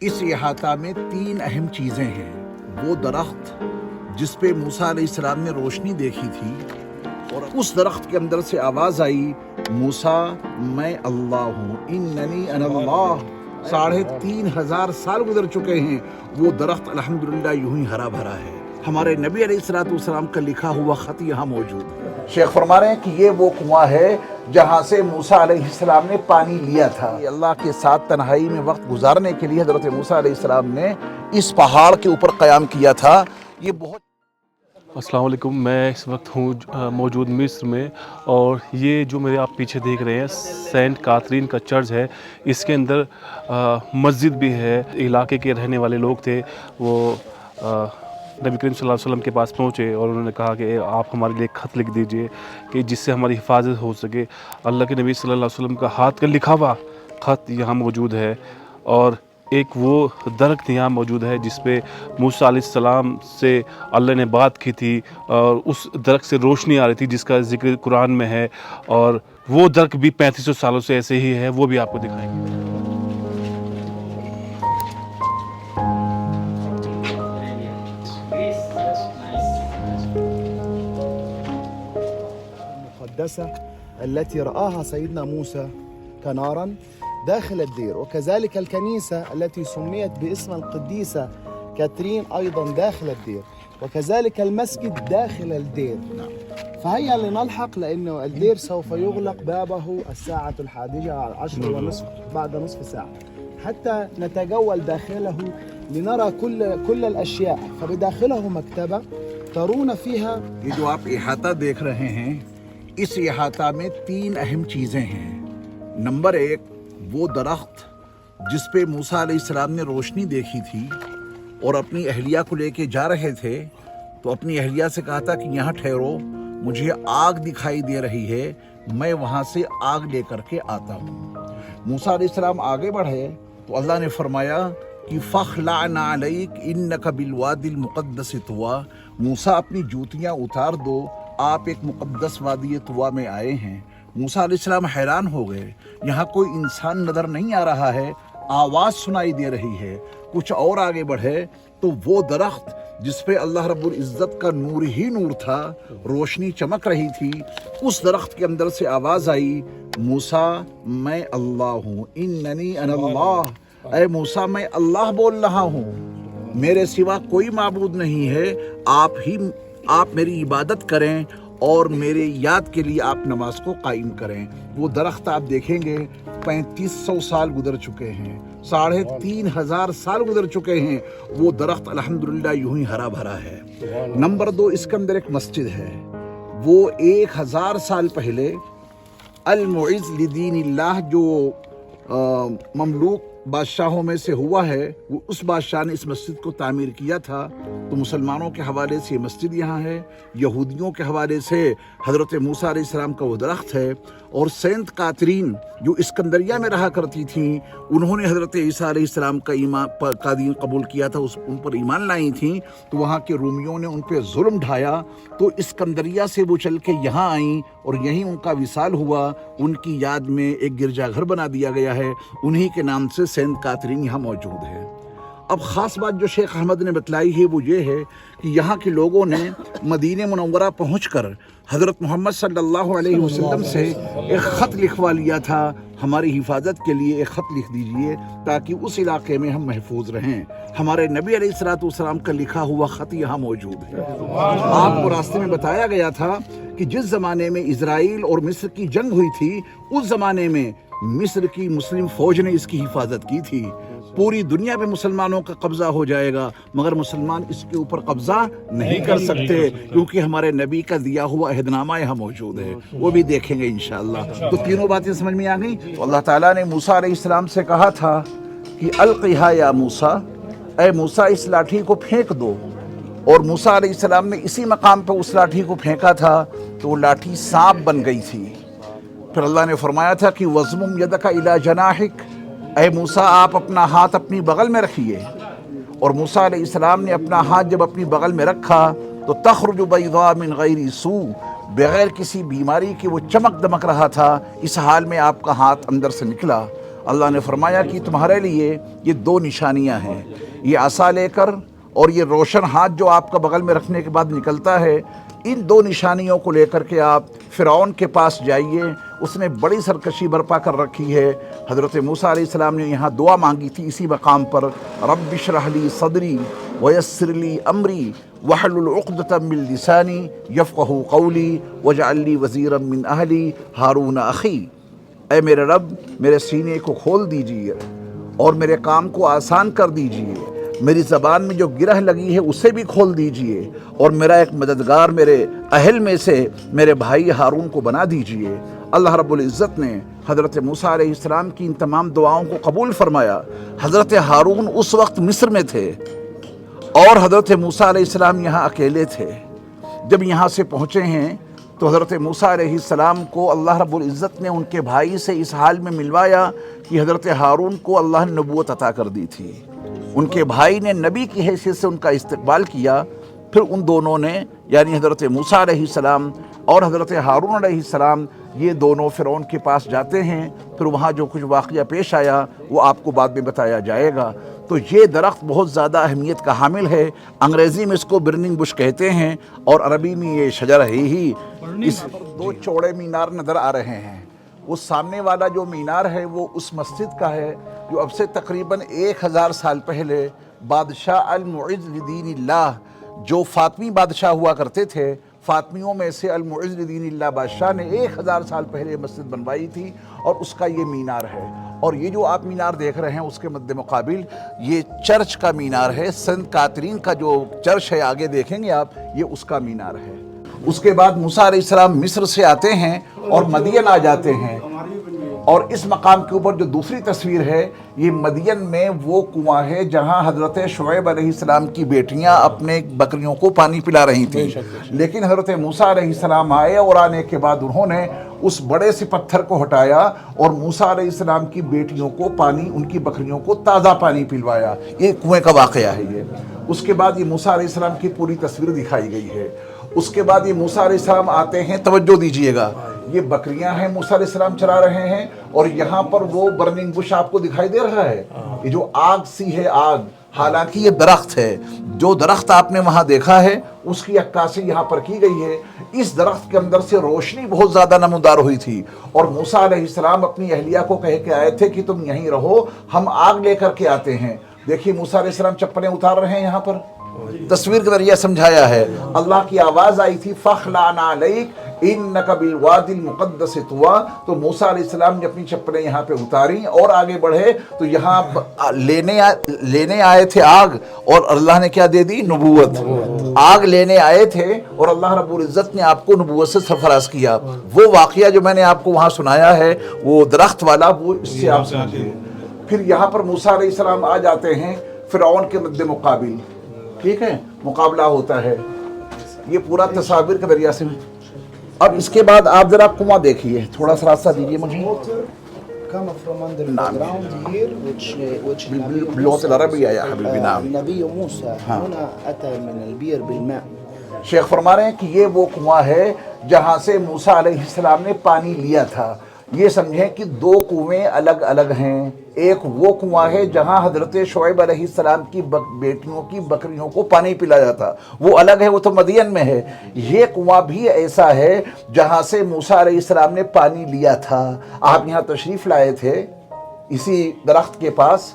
اس احاطہ میں تین اہم چیزیں ہیں۔ وہ درخت جس پہ موسیٰ علیہ السلام نے روشنی دیکھی تھی، اور اس درخت کے اندر سے آواز آئی، موسیٰ میں اللہ ہوں، اننی انا اللہ۔ 3500 سال گزر چکے ہیں، وہ درخت الحمدللہ یوں ہی ہرا بھرا ہے۔ ہمارے نبی علیہ السلام کا لکھا ہوا خط یہاں موجود ہے۔ شیخ فرما رہے ہیں کہ یہ وہ کنواں ہے جہاں سے موسیٰ علیہ السلام نے پانی لیا تھا۔ اللہ کے ساتھ تنہائی میں وقت گزارنے کے لیے حضرت موسیٰ علیہ السلام نے اس پہاڑ کے اوپر قیام کیا تھا۔ یہ بہت السلام علیکم، میں اس وقت ہوں موجود مصر میں، اور یہ جو میرے آپ پیچھے دیکھ رہے ہیں سینٹ کاترین کا چرچ ہے۔ اس کے اندر مسجد بھی ہے۔ علاقے کے رہنے والے لوگ تھے، وہ نبی کریم صلی اللہ علیہ وسلم کے پاس پہنچے اور انہوں نے کہا کہ آپ ہمارے لیے خط لکھ دیجئے کہ جس سے ہماری حفاظت ہو سکے۔ اللہ کے نبی صلی اللہ علیہ وسلم کا ہاتھ کا لکھا ہوا خط یہاں موجود ہے، اور ایک وہ درخت یہاں موجود ہے جس پہ موسیٰ علیہ السلام سے اللہ نے بات کی تھی، اور اس درخت سے روشنی آ رہی تھی جس کا ذکر قرآن میں ہے، اور وہ درخت بھی 3500 سالوں سے ایسے ہی ہے، وہ بھی آپ کو دکھائیں گے۔ المقدسة التي رآها سيدنا موسى كنارا داخل الدير، وكذلك الكنيسة التي سميت باسم القديسة كاترين أيضا داخل الدير، وكذلك المسجد داخل الدير. فهيا لنلحق، لأنه الدير سوف يغلق بابه الساعة 11:10 بعد نصف ساعة، حتى نتجول داخله لنرى كل الأشياء. فبداخله مكتبة ترون فيها. یہ جو آپ احاطہ دیکھ رہے ہیں، اس احاطہ میں تین اہم چیزیں ہیں۔ نمبر 1، وہ درخت جس پہ موسیٰ علیہ السلام نے روشنی دیکھی تھی اور اپنی اہلیہ کو لے کے جا رہے تھے، تو اپنی اہلیہ سے کہا تھا کہ یہاں ٹھہرو، مجھے آگ دکھائی دے رہی ہے، میں وہاں سے آگ لے کر کے آتا ہوں۔ موسیٰ علیہ السلام آگے بڑھے تو اللہ نے فرمایا کہ فَخْلَعْنَ عَلَيْكَ إِنَّكَ بِالْوَادِ الْمُقَدَّسِ طُوَىٰ، موسیٰ اپنی جوتیاں اتار دو، آپ ایک مقدس وادی طویٰ میں آئے ہیں۔ موسیٰ علیہ السلام حیران ہو گئے، یہاں کوئی انسان نظر نہیں آ رہا ہے، آواز سنائی دے رہی ہے۔ کچھ اور آگے بڑھے تو وہ درخت جس پہ اللہ رب العزت کا نور ہی نور تھا، روشنی چمک رہی تھی، اس درخت کے اندر سے آواز آئی، موسیٰ میں اللہ ہوں، اننی انا اللہ۔ اے موسیٰ میں اللہ بول رہا ہوں، میرے سوا کوئی معبود نہیں ہے، آپ میری عبادت کریں اور میرے یاد کے لیے آپ نماز کو قائم کریں۔ وہ درخت آپ دیکھیں گے 3500 سال گزر چکے ہیں، 3500 سال گزر چکے ہیں، وہ درخت الحمدللہ یوں ہی ہرا بھرا ہے۔ نمبر 2، اس کے اندر ایک مسجد ہے، وہ 1000 سال پہلے المعز لدین اللہ جو مملوک بادشاہوں میں سے ہوا ہے، وہ اس بادشاہ نے اس مسجد کو تعمیر کیا تھا۔ تو مسلمانوں کے حوالے سے یہ مسجد یہاں ہے، یہودیوں کے حوالے سے حضرت موسیٰ علیہ السلام کا وہ درخت ہے، اور سینٹ کاترین جو اسکندریہ میں رہا کرتی تھیں، انہوں نے حضرت عیسیٰ علیہ السلام کا دین قبول کیا تھا، ان پر ایمان لائی تھیں، تو وہاں کے رومیوں نے ان پہ ظلم ڈھایا، تو اسکندریہ سے وہ چل کے یہاں آئیں اور یہیں ان کا وصال ہوا۔ ان کی یاد میں ایک گرجا گھر بنا دیا گیا ہے، انہی کے نام سے سینٹ کاترین یہاں موجود ہے۔ اب خاص بات جو شیخ احمد نے بتلائی ہے وہ یہ ہے کہ یہاں کے لوگوں نے مدینہ منورہ پہنچ کر حضرت محمد صلی اللہ علیہ وسلم سے ایک خط لکھوا لیا تھا، ہماری حفاظت کے لیے ایک خط لکھ دیجئے تاکہ اس علاقے میں ہم محفوظ رہیں۔ ہمارے نبی علیہ السلام کا لکھا ہوا خط یہاں موجود ہے۔ آپ کو راستے میں بتایا گیا تھا کہ جس زمانے میں اسرائیل اور مصر کی جنگ ہوئی تھی، اس زمانے میں مصر کی مسلم فوج نے اس کی حفاظت کی تھی۔ پوری دنیا پہ مسلمانوں کا قبضہ ہو جائے گا، مگر مسلمان اس کے اوپر قبضہ نہیں کر سکتے، کیونکہ ہمارے نبی کا دیا ہوا عہد نامہ یہاں موجود ہے، وہ بھی دیکھیں گے انشاءاللہ۔ تو تینوں باتیں سمجھ میں آ گئی۔ تو اللہ تعالیٰ نے موسیٰ علیہ السلام سے کہا تھا کہ القیہا یا موسیٰ، اے موسیٰ اس لاٹھی کو پھینک دو، اور موسیٰ علیہ السلام نے اسی مقام پہ اس لاٹھی کو پھینکا تھا تو وہ لاٹھی سانپ بن گئی تھی۔ پھر اللہ نے فرمایا تھا کہ وَضْمُمْ يَدَكَ إِلَى جَنَاحِكَ، اے موسیٰ آپ اپنا ہاتھ اپنی بغل میں رکھیے۔ اور موسیٰ علیہ السلام نے اپنا ہاتھ جب اپنی بغل میں رکھا تو تخرج بیضاء من غیر سوء، بغیر کسی بیماری کے وہ چمک دمک رہا تھا، اس حال میں آپ کا ہاتھ اندر سے نکلا۔ अल्लाह ने फरमाया कि तुम्हारे लिए ये दो निशानियां हैं, ये आसा लेकर और ये रोशन हाथ जो आपका बगल में रखने के बाद निकलता है, इन दो निशानियों को लेकर के आप फ़िरौन के पास जाइए। उसने बड़ी सरकशी बर्पा कर रखी है। हज़रत मूसा अलैहिस्सलाम ने यहाँ दुआ मांगी थी इसी मकाम पर, रब्बि इश्रह ली सदरी वयस्सिर ली अमरी वहलुल उक़दतम मिन लिसानी यफ़क़हू क़ौली वजअल ली वज़ीरम मिन अहली हारून अख़ी। ऐ मेरे रब, मेरे सीने को खोल दीजिए और मेरे काम को आसान कर दीजिए, मेरी ज़बान में जो गिरह लगी है उसे भी खोल दीजिए और मेरा एक मददगार मेरे अहल में से मेरे भाई हारून को बना दीजिए। अल्लाह रब्बुल इज़्ज़त ने हज़रत मूसा अलैहिस्सलाम की इन तमाम दुआओं को कबूल फरमाया। हज़रत हारून उस वक्त मिस्र में थे और हज़रत मूसा अलैहिस्सलाम यहाँ अकेले थे। जब यहाँ से पहुँचे हैं तो हज़रत मूसा अलैहिस्सलाम को अल्लाह रब्बुल इज़्ज़त ने उनके भाई से इस हाल में मिलवाया कि हज़रत हारून को अल्लाह ने नबूवत अता कर दी थी। उनके भाई ने नबी की हैसियत से उनका इस्तकबाल किया। फिर उन दोनों ने यानी हज़रत मूसा अलैहिस्सलाम और हज़रत हारून अलैहिस्सलाम ये दोनों फ़िरौन के पास जाते हैं। फिर वहाँ जो कुछ वाक़या पेश आया वो आपको बाद में बताया जाएगा। तो ये दरख्त बहुत ज़्यादा अहमियत का हामिल है। अंग्रेज़ी में इसको बर्निंग बुश कहते हैं और अरबी में ये शजर है ही। इस दो चौड़े मीनार नज़र आ रहे हैं। वो सामने वाला जो मीनार है वो उस मस्जिद का है जो अब से तकरीबन 1000 साल पहले बादशाह अल-मुइज़्ज़ लिदीनिल्लाह, जो फ़ातिमी बादशाह हुआ करते थे, फ़ातिमियों में से अल-मुइज़्ज़ लिदीनिल्लाह बादशाह ने 1000 साल पहले मस्जिद बनवाई थी और उसका ये मीनार है। और ये जो आप मीनार देख रहे हैं उसके मद्दे मुकाबिल ये चर्च का मीनार है। सेंट कातरीन का जो चर्च है आगे देखेंगे आप, ये उसका मीनार है। उसके बाद मूसा अलैहिस्सलाम मिस्र से आते हैं और मदियन आ जाते हैं। और इस मकाम के ऊपर जो दूसरी तस्वीर है, ये मदियन में वो कुआं है जहाँ हज़रत शुएब अलैहिस्सलाम की बेटियाँ अपने बकरियों को पानी पिला रही थी। लेकिन हज़रत मूसा अलैहिस्सलाम आए और आने के बाद उन्होंने उस बड़े से पत्थर को हटाया और मूसा अलैहिस्सलाम की बेटियों को पानी, उनकी बकरियों को ताज़ा पानी पिलवाया। ये कुएं का वाक़या है ये। उसके बाद ये मूसा अलैहिस्सलाम की पूरी तस्वीर दिखाई गई है। उसके बाद ये मूसा अलैहिस्सलाम आते हैं, तवज्जो दीजिएगा, ये बकरियां हैं मूसा अलैहिस्सलाम चरा रहे हैं और यहाँ पर वो बर्निंग बुश आपको दिखाई दे रहा है, ये जो आग सी है आग, हालांकि ये दरख्त है। जो दरख्त आपने वहाँ देखा है उसकी अक्कासी यहाँ पर की गई है। इस दरख्त के अंदर से रोशनी बहुत ज़्यादा नमूदार हुई थी और मूसा अलैहिस्सलाम अपनी अहलिया को कह के आए थे कि तुम यहीं रहो, हम आग लेकर के आते हैं। देखिए मूसा अलैहिस्सलाम चप्पलें उतार रहे हैं, यहाँ पर तस्वीर के जरिए समझाया है। अल्लाह की आवाज़ आई थी फ़ख़्लाना अलैक इन्नका बिल वादिल मुक़द्दस तुवा, तो मूसा अलैहिस्सलाम ने अपनी चप्पलें यहाँ पे उतारी और आगे बढ़े तो यहाँ लेने आए थे आग और अल्लाह ने क्या दे दी? नबूवत। आग लेने आए थे और अल्लाह रब्बुल इज़्ज़त ने आपको नबूवत से सरफराज किया। वो वाक़या जो मैंने आपको वहाँ सुनाया है वो दरख्त वाला, वो इससे आप समझिए। फिर यहाँ पर मूसा अलैहिस्सलाम आ जाते हैं फ़िरौन के मद्दे मुकाबिल, ठीक है, मुकाबला होता है। ये पूरा तस्वीर के जरिया से। अब इसके बाद आप जरा कुआं देखिए, थोड़ा सा रास्ता दीजिए मुझे। باللغة العربية يا حبيبي نعم. النبي موسى هنا أتى من البير بالماء. शेख फरमा रहे हैं कि ये वो कुआं है जहाँ से मूसा अलैहिस्सलाम ने पानी लिया था। ये समझें कि दो कुएं अलग अलग हैं। एक वो कुआं है जहाँ हज़रत शुएब अलैहिस्सलाम की बेटियों की बकरियों को पानी पिलाया था, वो अलग है, वो तो मदियन में है। ये कुआं भी ऐसा है जहाँ से मूसा अलैहिस्सलाम ने पानी लिया था। आप यहाँ तशरीफ़ लाए थे इसी दरख्त के पास,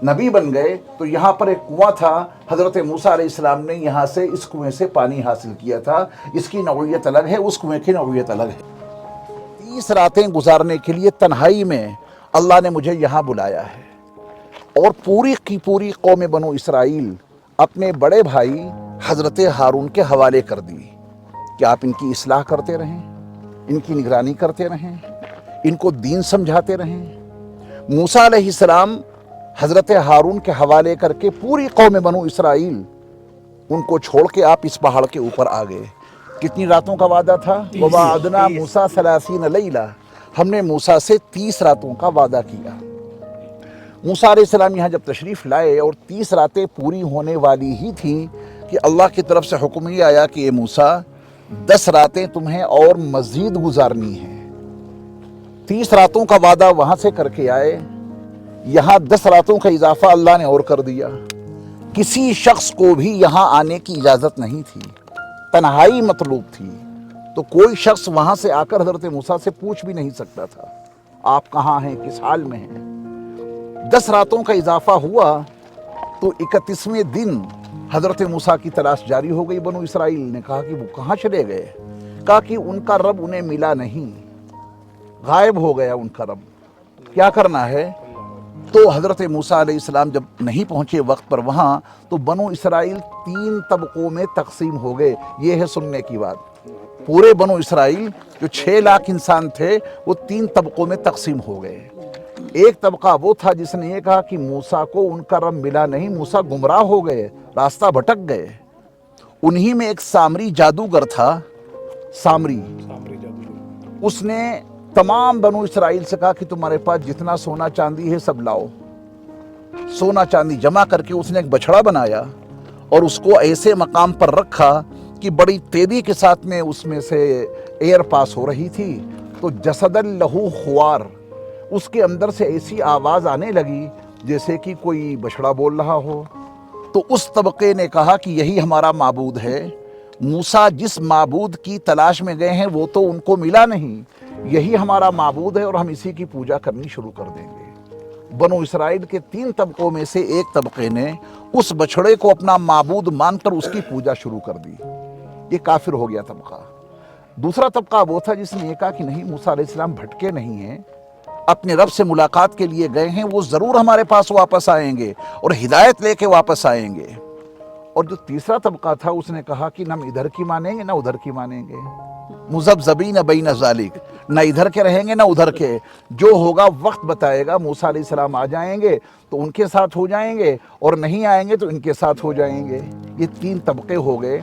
नबी बन गए तो यहाँ पर एक कुआं था, हज़रत मूसा अलैहिस्सलाम ने यहाँ से इस कुएं से पानी हासिल किया था। इसकी नौइयत अलग है, उस कुएं की नौइयत अलग है। 30 रातें गुजारने के लिए तन्हाई में अल्लाह ने मुझे यहाँ बुलाया है और पूरी की पूरी कौम बनो इसराइल अपने बड़े भाई हज़रत हारून के हवाले कर दी कि आप इनकी इस्लाह करते रहें, इनकी निगरानी करते रहें, इनको दीन समझाते रहें। मूसा अलैहिस्सलाम हज़रत हारून के हवाले करके पूरी कौम बनो इसराइल उनको छोड़ के आप इस पहाड़ के ऊपर आ गए। कितनी रातों का वादा था? ववाअदना मूसा 30 लैला, हमने मूसा से 30 रातों का वादा किया। मूसा अलैहिस्सलाम यहाँ जब तशरीफ़ लाए और 30 रातें पूरी होने वाली ही थी कि अल्लाह की तरफ से हुक्म ये आया कि ये मूसा 10 रातें तुम्हें और मज़ीद गुजारनी है। 30 रातों का वादा वहाँ से करके आए यहाँ 10 रातों का इजाफा अल्लाह ने और कर दिया। किसी शख्स को भी यहाँ आने की इजाज़त नहीं थी, तन्हाई मतलूब थी, तो कोई शख्स वहाँ से आकर हज़रत मूसा से पूछ भी नहीं सकता था आप कहाँ हैं, किस हाल में हैं। 10 रातों का इजाफा हुआ तो 31वें दिन हज़रत मूसा की तलाश जारी हो गई। बनु इसराइल ने कहा कि वो कहाँ चले गए, कहा कि उनका रब उन्हें मिला नहीं, गायब हो गया उनका रब, क्या करना है। तो हज़रत मूसा अलैहिस्सलाम जब नहीं पहुँचे वक्त पर वहाँ, तो बनु इसराइल 3 तबकों में तकसीम हो गए। ये है सुनने की बात। पूरे बनु इसराइल जो 6 लाख इंसान थे वो 3 तबकों में तकसीम हो गए। एक तबका वो था जिसने ये कहा कि मूसा को उनका रब मिला नहीं, मूसा गुमराह हो गए, रास्ता भटक गए। उन्हीं में एक सामरी जादूगर था, सामरी उसने तमाम बनु इसराइल से कहा कि तुम्हारे पास जितना सोना चांदी है सब लाओ। सोना चांदी जमा करके उसने एक बछड़ा बनाया और उसको ऐसे मकाम पर रखा कि बड़ी तेजी के साथ में उसमें से एयर पास हो रही थी। तो जसदल लहू खुआर, उसके अंदर से ऐसी आवाज़ आने लगी जैसे कि कोई बछड़ा बोल रहा हो। तो उस तबके ने कहा कि यही हमारा माबूद है। मूसा जिस माबूद की तलाश में गए हैं वो तो उनको मिला नहीं, यही हमारा माबूद है और हम इसी की पूजा करनी शुरू कर देंगे। बनु इसराइल के 3 तबकों में से एक तबके ने उस बछड़े को अपना माबूद मानकर उसकी पूजा शुरू कर दी। ये काफिर हो गया तबका। दूसरा तबका वो था जिसने ये कहा कि नहीं, मूसा अलैहिस्सलाम भटके नहीं हैं, अपने रब से मुलाकात के लिए गए हैं, वो ज़रूर हमारे पास वापस आएंगे और हिदायत लेके वापस आएंगे। और जो तीसरा तबका था उसने कहा कि न हम इधर की मानेंगे ना उधर की मानेंगे, मुज़ब्ज़बीन बैन ज़ालिक, न इधर के रहेंगे ना उधर के, जो होगा वक्त बताएगा। मूसा अलैहिस्सलाम आ जाएंगे तो उनके साथ हो जाएंगे और नहीं आएंगे तो इनके साथ हो जाएंगे। ये 3 तबके हो गए।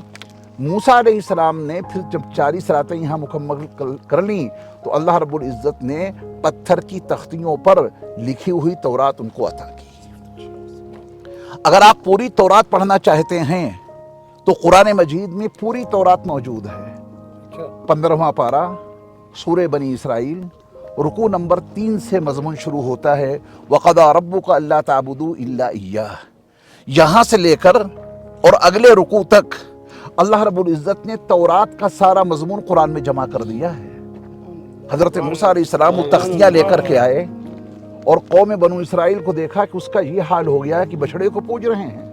मूसा अलैहिस्सलाम ने फिर जब 40 रातें यहाँ मुकम्मल कर ली तो अल्लाह रब्बुल इज़्ज़त ने पत्थर की तख्तियों पर लिखी हुई तौरात उनको अता की। अगर आप पूरी तौरात पढ़ना चाहते हैं तो कुरान मजीद में पूरी तौरात मौजूद है। 15वां पारा सूरे बनी इसराइल, रुकू नंबर 3 से मज़मून शुरू होता है, वक़दा रब्बुका अल्ला ताबुदू इल्ला इय्याह। यहाँ से लेकर और अगले रुकू तक अल्लाह रब्बुल इज़्ज़त ने तौरात का सारा मज़मून कुरान में जमा कर दिया है। हज़रत मूसा अलैहिस्सलाम वो तख्तियाँ लेकर के आए और कौम बनु इसराइल को देखा कि उसका ये हाल हो गया है कि बछड़े को पूज रहे हैं।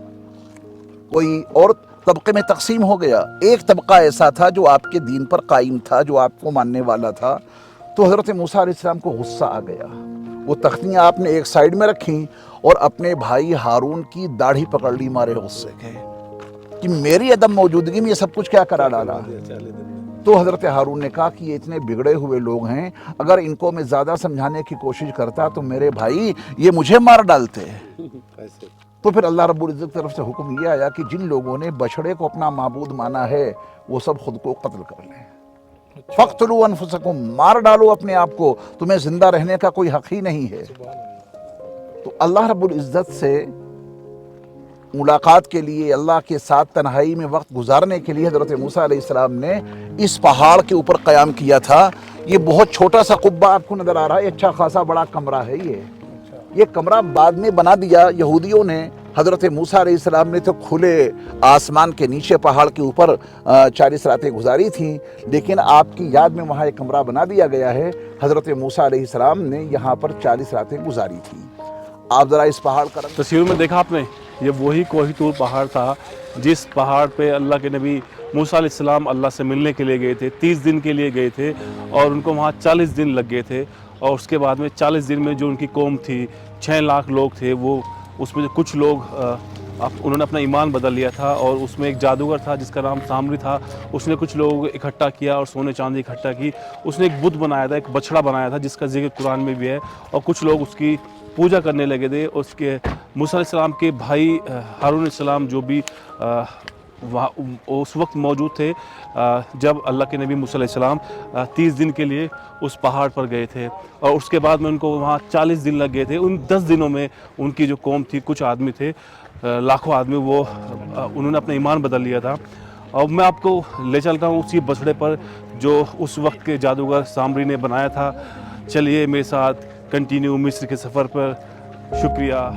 कोई और तबके में तकसीम हो गया। एक तबका ऐसा था जो आपके दीन पर कायम था, जो आपको मानने वाला था। तो हज़रत मूसा अलैहिस्सलाम को गुस्सा आ गया। वो तख्तियाँ आपने एक साइड में रखी और अपने भाई हारून की दाढ़ी पकड़ ली मारे गुस्से के कि मेरी अदम मौजूदगी में ये सब कुछ क्या करा डाला। तो हज़रत हारून ने कहा कि ये इतने बिगड़े हुए लोग हैं, अगर इनको मैं ज़्यादा समझाने की कोशिश करता तो मेरे भाई ये मुझे मार डालते। तो फिर अल्लाह रब्बुल इज़्ज़त की तरफ से हुक्म ये आया कि जिन लोगों ने बछड़े को अपना माबूद माना है वो सब खुद को कत्ल कर लें। फ़क़्तुलू अनफुसकुम, मार डालो अपने आप को, तुम्हें जिंदा रहने का कोई हक़ ही नहीं है। तो अल्लाह रब्बुल इज़्ज़त से मुलाकात के लिए, अल्लाह के साथ तन्हाई में वक्त गुजारने के लिए हज़रत मूसा अलैहिस्सलाम ने इस पहाड़ के ऊपर क़याम किया था। ये बहुत छोटा सा कुब्बा आपको नज़र आ रहा है, अच्छा खासा बड़ा कमरा है। ये कमरा बाद में बना दिया यहूदियों ने। हज़रत मूसा अलैहिस्सलाम ने तो खुले आसमान के नीचे पहाड़ के ऊपर 40 रातें गुजारी थीं, लेकिन आपकी याद में वहाँ एक कमरा बना दिया गया है। हज़रत मूसा अलैहिस्सलाम ने यहाँ पर 40 रातें गुजारी थी। आप ज़रा इस पहाड़ का तस्वीर में देखा आपने, ये वही कोहितूर पहाड़ था जिस पहाड़ पे अल्लाह के नबी मूसा अलैहिस्सलाम अल्लाह से मिलने के लिए गए थे। 30 दिन के लिए गए थे और उनको वहाँ 40 दिन लग गए थे। और उसके बाद में 40 दिन में जो उनकी कौम थी, 6 लाख लोग थे, वो उसमें से कुछ लोग उन्होंने अपना ईमान बदल लिया था। और उसमें एक जादूगर था जिसका नाम सामरी था, उसने कुछ लोग इकट्ठा किया और सोने चांदी इकट्ठा की। उसने एक बुत बनाया था, एक बछड़ा बनाया था जिसका जिक्र कुरान में भी है। और कुछ लोग उसकी पूजा करने लगे थे। उसके मूसा अलैहिस्सलाम के भाई हारून अलैहिस्सलाम जो भी वहाँ उस वक्त मौजूद थे जब अल्लाह के नबी मूसा अलैहिस्सलाम 30 दिन के लिए उस पहाड़ पर गए थे। और उसके बाद में उनको वहाँ 40 दिन लग गए थे। उन 10 दिनों में उनकी जो कौम थी, कुछ आदमी थे, लाखों आदमी, वो उन्होंने अपना ईमान बदल लिया था। और मैं आपको ले चलता हूँ उसी बछड़े पर जो उस वक्त के जादूगर सामरी ने बनाया था। चलिए मेरे साथ कंटिन्यू मिस्र के सफ़र पर شکریہ.